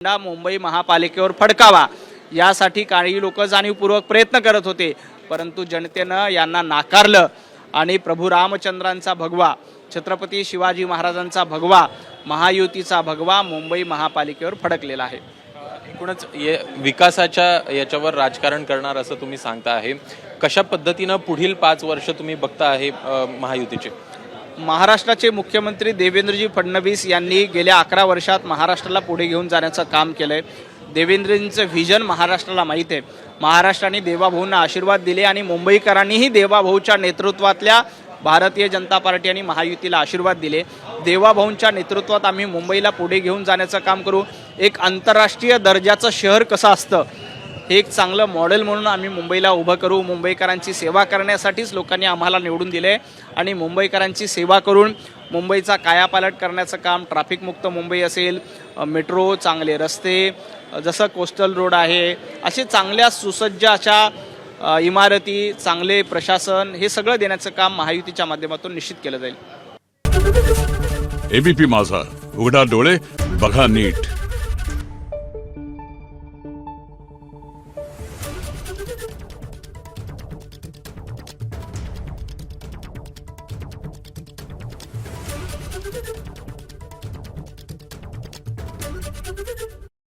मुंबई महापालिकेवर फडकावा यासाठी काही लोक जाणीवपूर्वक प्रयत्न करत होते, परंतु जनतेनं यांना नाकारलं आणि प्रभू रामचंद्रांचा भगवा, छत्रपती शिवाजी महाराजांचा भगवा, महायुतीचा भगवा मुंबई महापालिकेवर फडकलेला आहे। एकूणच विकासाच्या याच्यावर राजकारण करणार असं तुम्ही सांगता आहे। कशा पद्धतीने पुढील 5 वर्ष तुम्ही बघता आहे महायुतीचे? महाराष्ट्राचे मुख्यमंत्री देवेंद्रजी फडणवीस यांनी गेल्या 11 वर्षात महाराष्ट्राला पुढे घेऊन जाण्याचं काम केलंय। देवेंद्रजींचं व्हिजन महाराष्ट्राला माहीत आहे। महाराष्ट्राने देवाभाऊंना आशीर्वाद दिले आणि मुंबईकरांनीही देवाभाऊच्या नेतृत्वातल्या भारतीय जनता पार्टी आणि महायुतीला आशीर्वाद दिले। देवाभाऊंच्या नेतृत्वात आम्ही मुंबईला पुढे घेऊन जाण्याचं काम करू। एक आंतरराष्ट्रीय दर्जाचं शहर कसं असतं हे एक चांगलं मॉडेल म्हणून आम्ही मुंबईला उभं करू। मुंबईकरांची सेवा करण्यासाठीच लोकांनी आम्हाला निवडून दिले आणि मुंबईकरांची सेवा करून मुंबईचा कायापालट करण्याचं काम, ट्रॅफिकमुक्त मुंबई असेल, मेट्रो, चांगले रस्ते, जसं कोस्टल रोड आहे, असे चांगल्या सुसज्ज अशा इमारती, चांगले प्रशासन, हे सगळं देण्याचं काम महायुतीच्या माध्यमातून निश्चित केलं जाईल। एबीपी माझा, उघडा डोळे बघा नीट। Thank you.